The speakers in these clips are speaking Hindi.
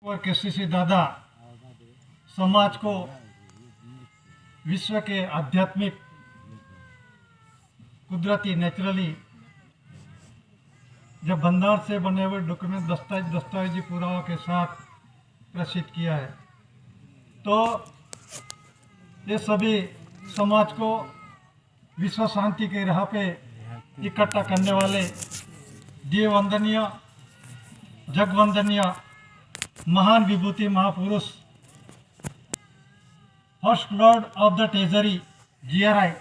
और केसीसी दादा समाज को विश्व के आध्यात्मिक कुदरती नेचुरली जब भंडार से बने हुए डॉक्यूमेंट दस्तावेजी पुरावा के साथ प्रसिद्ध किया है, तो ये सभी समाज को विश्व शांति के राह पे इकट्ठा करने वाले दिव्य वंदनीय जगवंदनीय महान विभूति महापुरुष first lord of the treasury GRI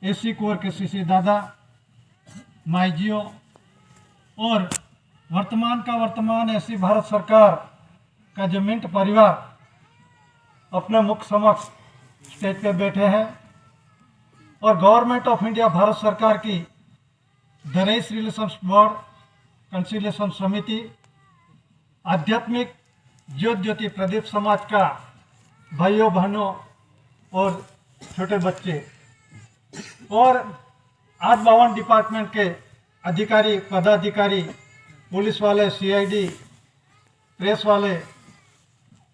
AC core KCC दादा माईजियो और वर्तमान ऐसी भारत सरकार का जो मिंट परिवार अपने मुख्य समक्ष स्टेज पे बैठे हैं और गवर्नमेंट ऑफ इंडिया भारत सरकार की दरेस रिलेशंस बोर्ड कंसिलेशन समिति आध्यात्मिक ज्योति प्रदीप समाज का भाइयों बहनों और छोटे बच्चे और 852 डिपार्टमेंट के अधिकारी पदाधिकारी पुलिस वाले CID प्रेस वाले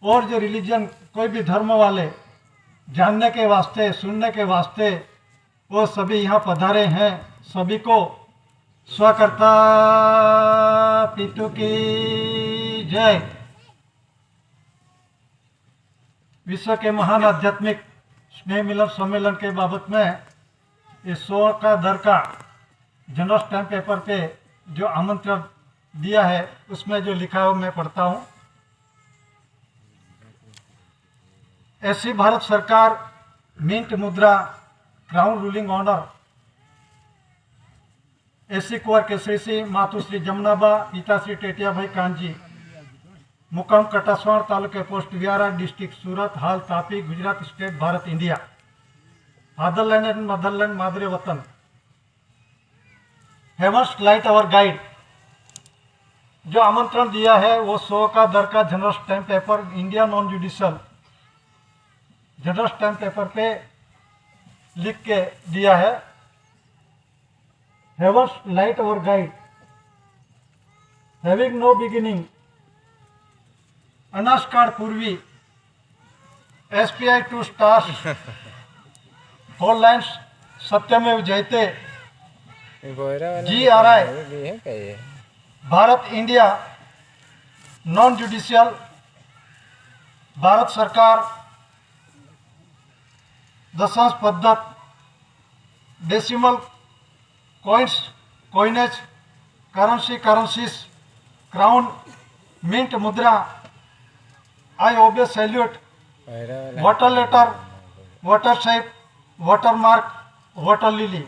और जो रिलीजन कोई भी धर्म वाले जानने के वास्ते सुनने के वास्ते वो सभी यहाँ पधारे हैं। सभी को स्वकर्ता पितु की जय। विश्व के महान आध्यात्मिक स्नेह मिलन सम्मेलन के बाबत में इस 100 का दर का जनरल स्टैम्प पेपर पे जो आमंत्रण दिया है उसमें जो लिखा है मैं पढ़ता हूँ। ऐसी भारत सरकार मिंट मुद्रा crown ruling honour AC Kunwar Kesari मातुश्री जमुनाबा पिताश्री टेटिया भाई कांजी मुकाम कटासवाड़ तालुके पोस्ट वियारा डिस्ट्रिक्ट सूरत हाल Tapi Gujarat state Bharat India fatherland and motherland मादरे वतन हेमस्ट लाइट अवर गाइड। जो आमंत्रण दिया है वो 100 का दर का general stamp paper India non judicial general stamp paper पे लिख के दिया है। Heavens light our guide having no beginning अनास्काल पूर्वी SPI two stars 4 lines Satyamev Jayate GRI Bharat India non judicial Bharat सरकार दशांश पद्धत decimal coinage currencies crown mint मुद्रा I obey salute water letter water shape water mark water lily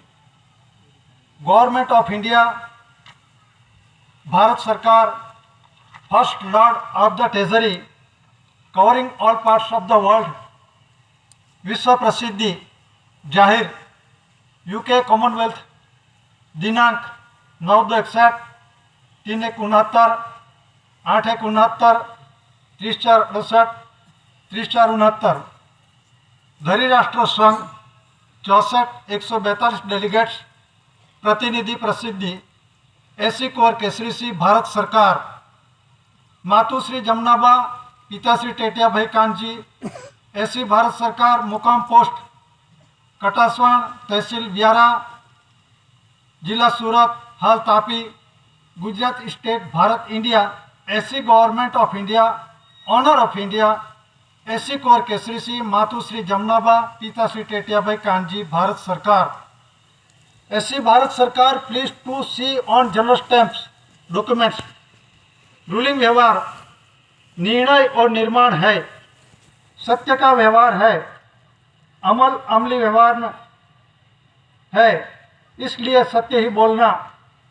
government of India Bharat सरकार first lord of the treasury covering all parts of the world विश्व प्रसिद्धि जाहिर UK कॉमनवेल्थ दिनांक 9/61 3/1/69 8/1/69 30/4/68 30/4/69 धरी राष्ट्र संघ 64 142 डेलीगेट्स प्रतिनिधि प्रसिद्धि AC कुंवर केसरी भारत सरकार मातुश्री जमुनाबा पिताश्री टेटिया भाई कांजी AC भारत सरकार मुकाम पोस्ट कटासवाड़ तहसील व्यारा जिला सूरत हाल Tapi Gujarat state Bharat India AC government of India honour of India AC Kunwar Kesari मातुश्री जमुनाबा पिताश्री टेटिया भाई कांजी भारत सरकार AC भारत सरकार please to see on general stamps documents ruling व्यवहार निर्णय और निर्माण है सत्य का व्यवहार है अमली व्यवहार है इसलिए सत्य ही बोलना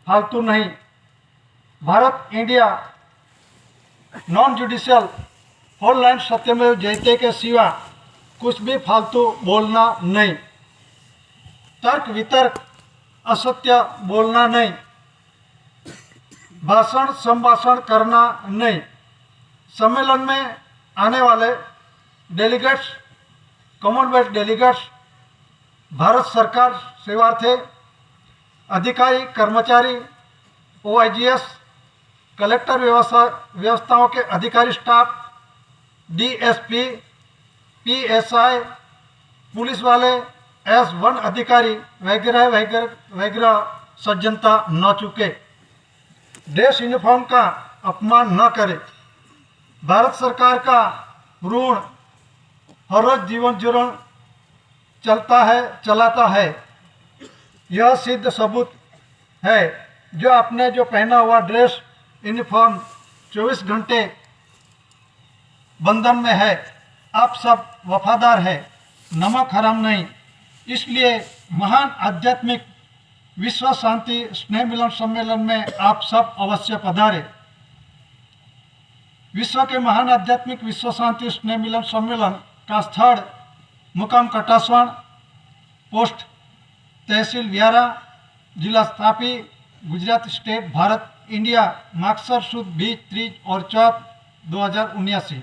फालतू नहीं। Bharat India non judicial 4 line सत्यमेव जयते के सिवा कुछ भी फालतू बोलना नहीं तर्क वितर्क असत्य बोलना नहीं भाषण संभाषण करना नहीं। सम्मेलन में आने वाले डेलीगेट्स कॉमनवेल्थ डेलीगेट्स भारत सरकार सेवार्थे अधिकारी कर्मचारी OIGS कलेक्टर व्यवस्थाओं के अधिकारी स्टाफ, डीएसपी, पीएसआई, पुलिस वाले, S1 अधिकारी वगैरह वगैरह वगैरह सज्जनता न चुके। ड्रेस यूनिफॉर्म का अपमान न करे। भारत सरकार का ऋण हर रोज जीवन जुर्म चलाता है। यह सिद्ध सबूत है। जो आपने जो पहना हुआ ड्रेस यूनिफॉर्म 24 घंटे बंधन में है, आप सब वफादार है, नमक हराम नहीं। इसलिए महान आध्यात्मिक विश्व शांति स्नेह मिलन सम्मेलन में आप सब अवश्य पधारे। विश्व के महान आध्यात्मिक विश्व शांति स्नेह मिलन सम्मेलन का स्थल मुकाम कटासवाण, पोस्ट तहसील व्यारा, जिला तापी, गुजरात स्टेट, भारत, इंडिया। मार्क्सर शुद्ध 20, 30 और 4 2079।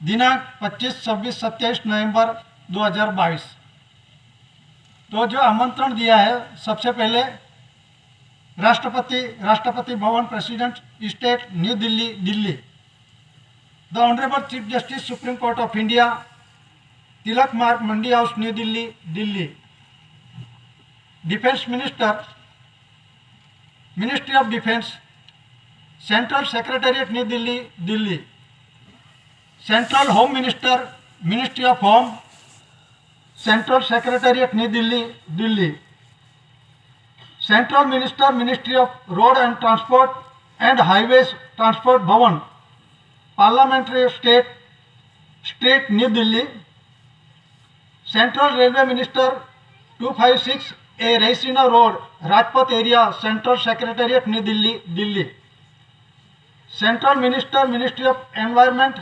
दिनांक 25, 26, 27 नवंबर 2022। तो जो आमंत्रण दिया है, सबसे पहले Rashtrapati Bhavan, president state, New Delhi, Delhi. The honourable chief justice supreme court of India, Tilak Marg, Mandi house, New Delhi, Delhi. Defence minister, ministry of defence, central secretariat, New Delhi, Delhi. Central home minister, ministry of home, central secretariat, New Delhi, Delhi. Central minister, ministry of road and transport and highways transport Bhavan, parliamentary street, New Delhi. Central railway minister, 256 A Raisina road, Rajpath area, central secretariat, New Delhi, Delhi. Central minister, ministry of environment,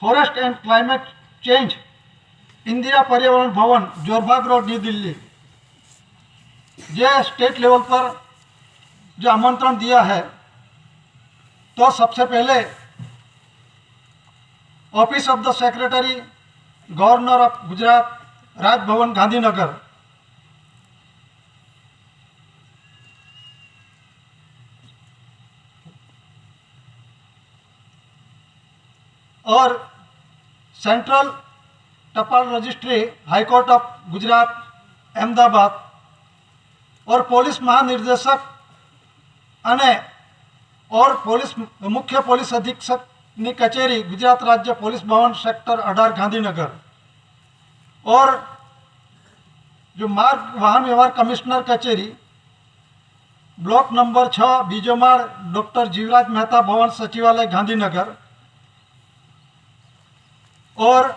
forest and climate change, Indira पर्यावरण भवन, जोरबाग रोड, न्यू दिल्ली। ये स्टेट लेवल पर जो आमंत्रण दिया है, तो सबसे पहले office of the secretary, governor of Gujarat, Raj Bhavan, Gandhinagar. और सेंट्रल टपाल registry, high court of Gujarat, Ahmedabad. और पुलिस महानिर्देशक और मुख्य पुलिस अधीक्षक ની કચેરી, गुजरात राज्य पुलिस भवन, सेक्टर 18, गांधीनगर। और जो मार्ग वाहन व्यवहार कमिश्नर कचेरी, ब्लॉक नंबर 6, बीजो माड़, डॉक्टर जीवराज मेहता भवन, सचिवालय, गांधीनगर। और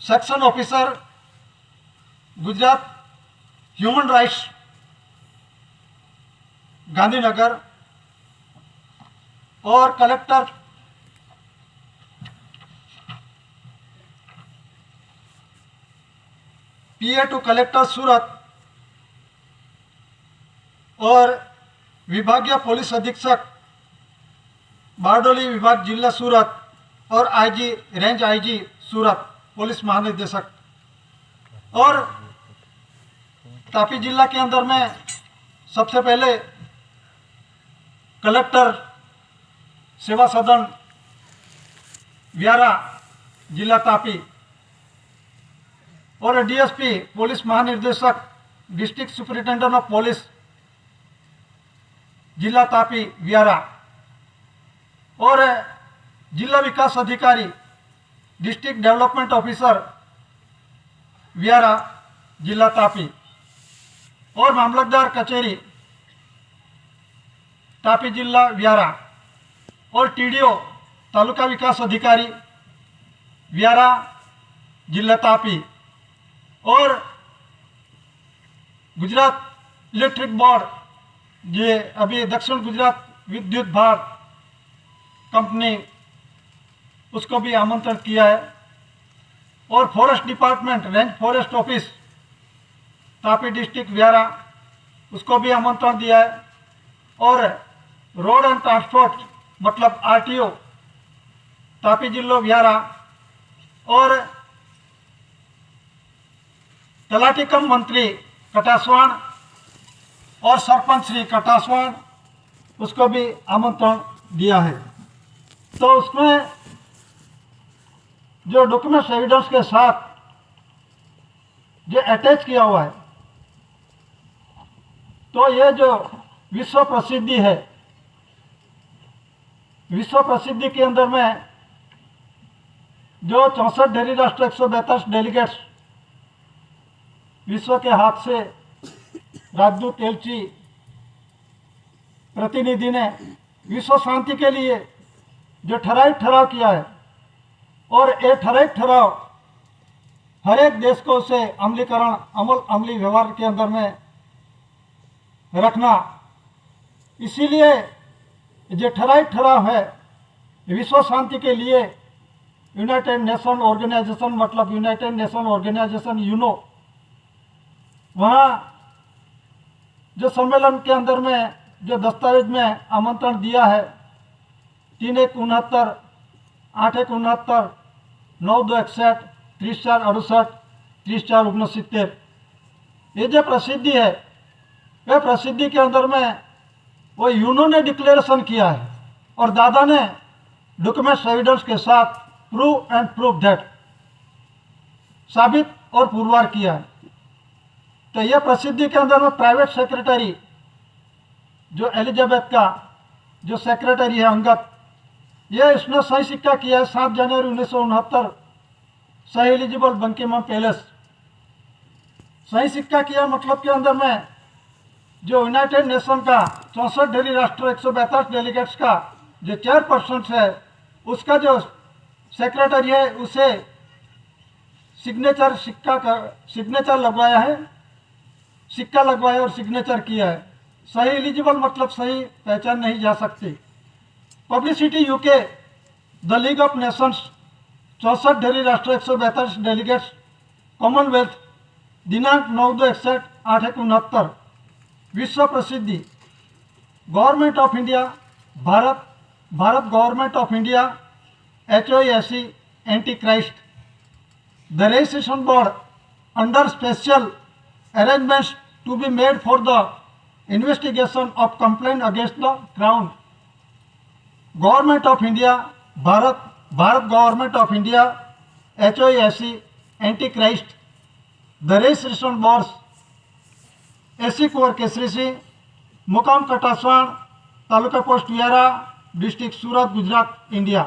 section officer, Gujarat human rights, Gandhinagar. और कलेक्टर PA टू कलेक्टर सूरत। और विभागीय पुलिस अधीक्षक, बारडोली विभाग, जिला सूरत। और IG, रेंज IG सूरत, पुलिस महानिदेशक। और तापी जिला के अंदर में सबसे पहले कलेक्टर सेवा सदन, व्यारा, जिला तापी। और DSP, पुलिस महानिर्देशक, डिस्ट्रिक्ट सुपरिटेंडेंट ऑफ पुलिस, जिला तापी, व्यारा। और जिला विकास अधिकारी, डिस्ट्रिक्ट डेवलपमेंट ऑफिसर, व्यारा, जिला तापी। और मामलतदार कचेरी, तापी जिला, व्यारा। और TDO, तालुका विकास अधिकारी, व्यारा, जिला तापी। और गुजरात इलेक्ट्रिक बोर्ड, ये अभी दक्षिण गुजरात विद्युत भाग कंपनी, उसको भी आमंत्रण किया है। और forest department, range forest office, Tapi district, व्यारा, उसको भी आमंत्रण दिया है। और रोड एंड ट्रांसपोर्ट मतलब RTO, तापी जिलो, व्यारा। और तलाटी कम मंत्री कटासवाण और सरपंच श्री कटासवाण उसको भी आमंत्रण दिया है। तो उसमें जो डॉक्यूमेंट्स एविडेंस के साथ जो अटैच किया हुआ है, तो ये जो विश्व प्रसिद्धि है, विश्व प्रसिद्धि के अंदर में जो 64 डेयरी राष्ट्र 142 डेलीगेट्स विश्व के हाथ से राजदूत एलची प्रतिनिधि ने विश्व शांति के लिए जो ठराव किया है, और ये ठराव हर एक देश को उसे अमलीकरण अमली व्यवहार के अंदर में रखना, इसीलिए जो ठराव है विश्व शांति के लिए यूनाइटेड नेशन ऑर्गेनाइजेशन, मतलब यूनाइटेड नेशन ऑर्गेनाइजेशन यूनो, वहाँ जो सम्मेलन के अंदर में जो दस्तावेज में आमंत्रण दिया है 3/1/69, 8/1/69, 9/2/61, 30/4/68, 30/4/69, ये जो प्रसिद्धि है, वह प्रसिद्धि के अंदर में वो यूनो ने डिक्लेरेशन किया है और दादा ने डॉक्यूमेंट्स एविडेंस के साथ प्रूव दैट साबित और पुरवार किया है। तो यह प्रसिद्धि के अंदर में प्राइवेट सेक्रेटरी जो एलिजाबेथ का जो सेक्रेटरी है अंगद, यह इसने सही सिक्का किया है 7 जनवरी 1969, सही एलिजिबल बंकिमचंद्र पैलेस। सही सिक्का किया मतलब के अंदर में जो यूनाइटेड नेशन का 64 डेयरी राष्ट्र 142 डेलीगेट्स का जो चेयरपर्सन है, उसका जो सेक्रेटरी है उसे सिग्नेचर लगवाया है, सिक्का लगवाया और सिग्नेचर किया है। सही एलिजिबल मतलब सही पहचान नहीं जा सकती। Publicity UK, the league of Nations 64 dairy राष्ट्र 142 डेलीगेट्स कॉमनवेल्थ, दिनांक 9/2/61, 8/69, विश्व प्रसिद्धि government of India, Bharat government of India, HOAC anti Christ, the registration board under special arrangements to be made for the investigation of complaint against the crown, government of India, Bharat government of India, HOAC anti Christ, the registration boards AC Kunwar Kesari Singh, मुकाम Katasvan, taluka post Vyara, district Surat, Gujarat, India.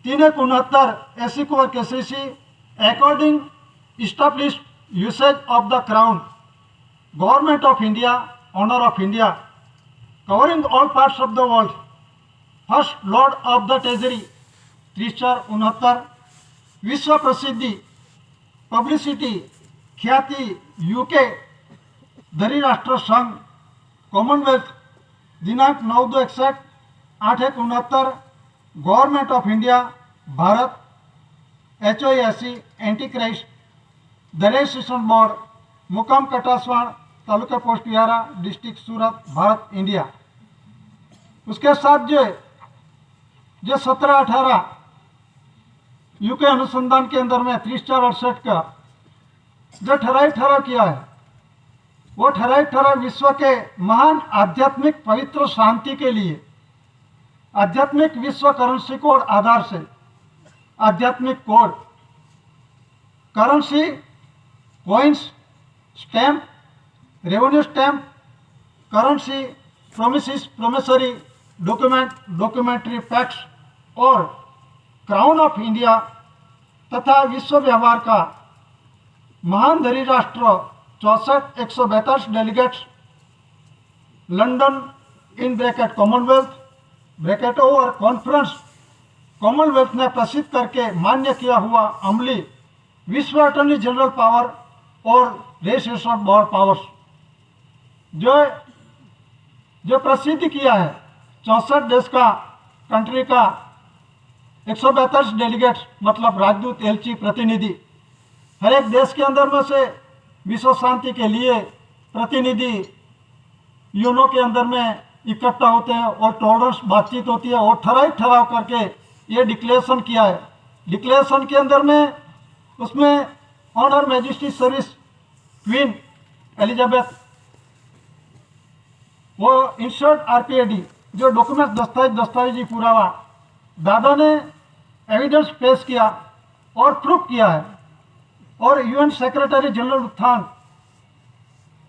3/69 AC Kunwar Kesari Singh according established usage of the crown, government of India, honor of India, covering all parts of the world, first lord of the treasury 30/69, विश्व प्रसिद्धि पब्लिसिटी ख्याति यूके धरी राष्ट्र संघ कॉमनवेल्थ, दिनांक 9/2/61, 8/69, government of India, Bharat, HOAC anti Christ, the registration board, मुकाम कटासवाण, तालुका पोस्ट विहारा, डिस्ट्रिक्ट सूरत, भारत, इंडिया। उसके साथ जो 17/18 यूके अनुसंधान के अंदर में 30/68 का जो ठराव किया है, वो ठराव विश्व के महान आध्यात्मिक पवित्र शांति के लिए आध्यात्मिक विश्व करेंसी कोड आधार से आध्यात्मिक code, currency, coins, stamp, revenue stamp, currency, promissory document, documentary facts और क्राउन ऑफ इंडिया तथा विश्व व्यवहार का महान धरी राष्ट्र 64 142 delegates, London in bracket Commonwealth bracket over conference Commonwealth ने प्रसिद्ध करके मान्य किया हुआ अमली विश्व अटॉर्नी जनरल पावर और रजिस्ट्रेशन बोर्ड पावर्स जो प्रसिद्ध किया है 64 देश का कंट्री का 142 डेलीगेट्स, मतलब राजदूत एलची प्रतिनिधि, हर एक देश के अंदर में से विश्व शांति के लिए प्रतिनिधि यूनो के अंदर में इकट्ठा होते हैं और टॉलरेंस बातचीत होती है और ठराव करके ये डिक्लेरेशन किया है। डिक्लेरेशन के अंदर में उसमें on her majesty service queen Elizabeth वो इंशर्ट आरपीएडी जो डॉक्यूमेंट दस्तावेजी पुरावा दादा ने एविडेंस पेश किया और प्रूफ किया है। और यूएन सेक्रेटरी जनरल उत्थान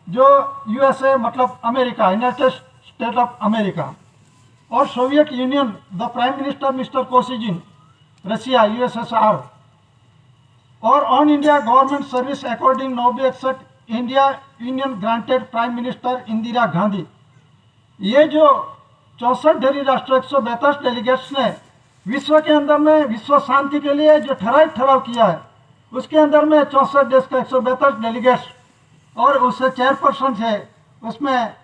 जो यूएसए मतलब America, United State of America, और Soviet Union the prime minister Mister Kosygin Russia USSR, और on India government service according नोबी except India union granted prime minister Indira Gandhi. ये जो 64 राष्ट्र 142 डेलीगेट्स ने विश्व के अंदर में विश्व शांति के लिए जो ठराव किया है, उसके अंदर में 64 देश का 142 डेलीगेट्स और उससे चेयरपर्सन है, उसमें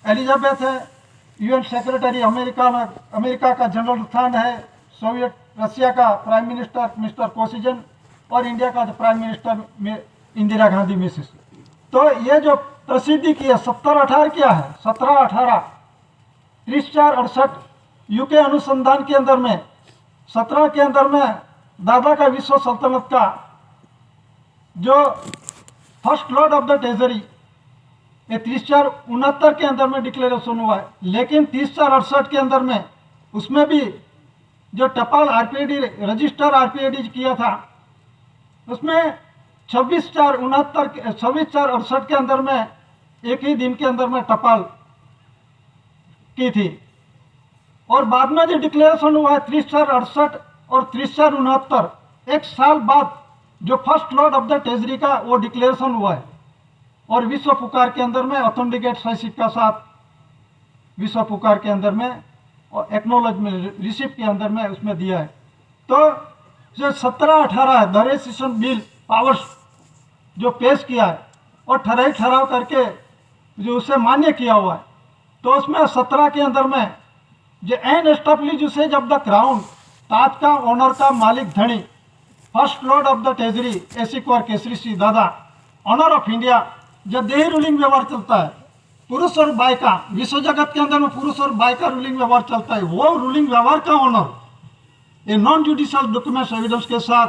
एलिजाबेथ है, यूएन सेक्रेटरी अमेरिका का जनरल उत्थान है, सोवियत रशिया का प्राइम मिनिस्टर मिस्टर कोसिजिन और इंडिया का prime minister Indira Gandhi Mrs. तो ये जो प्रसिद्धि की है 17-18 क्या है, 17-18 34-68 यूके अनुसंधान के अंदर में 17 के अंदर में दादा का विश्व सल्तनत का जो first lord of the treasury ये 34-69 के अंदर में डिक्लेरेशन हुआ है। लेकिन 34-68 के अंदर में उसमें भी जो टपाल आरपीडी रजिस्टर आरपीडी किया था उसमें 26/4/68 के अंदर में एक ही दिन के अंदर में टपाल की थी। और बाद में जो डिक्लेरेशन हुआ है 34-68 और 34-69 एक साल बाद जो first lord of the treasury का वो डिक्लेरेशन हुआ है। और विश्व पुकार के अंदर में ऑथेंटिकेट सही का साथ विश्व पुकार के अंदर में और एक्नोलॉजमेंट रिसिप्ट के अंदर में उसमें दिया है। तो जो 17-18 है द रेसिशन बिल पावर्स जो पेश किया है और ठराव करके जो उसे मान्य किया हुआ है, तो उसमें 17 के अंदर में जो an established usage of the crown ताज का ऑनर का मालिक धनी first lord of the treasury AC Kunwar Kesari Singh दादा ऑनर ऑफ इंडिया, जो देही रूलिंग व्यवहार चलता है पुरुष और बाई का, विश्व जगत के अंदर में पुरुष और बाई का रूलिंग व्यवहार चलता है, वो रूलिंग व्यवहार का ऑनर ये नॉन जुडिशियल डॉक्यूमेंट्स एविडेंस के साथ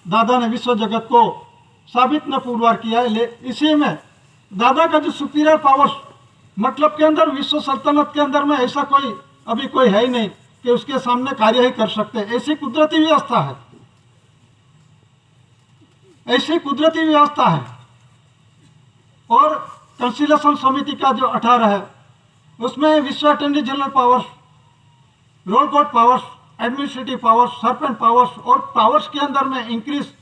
दादा ने विश्व जगत को साबित न पुरवार किया है। इसी में दादा का जो सुपीरियर पावर्स मतलब के अंदर विश्व सल्तनत के अंदर में ऐसा कोई अभी कोई है ही नहीं कि उसके सामने कार्य ही कर सकते, ऐसी कुदरती व्यवस्था है, ऐसी कुदरती व्यवस्था है। और कंसिलेशन समिति का जो 18 है उसमें विश्व अटेंडी general powers, role court powers, administrative powers, serpent powers और पावर्स के अंदर में इंक्रीज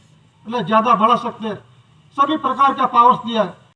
मतलब ज़्यादा बढ़ा सकते सभी प्रकार का पावर्स दिया है।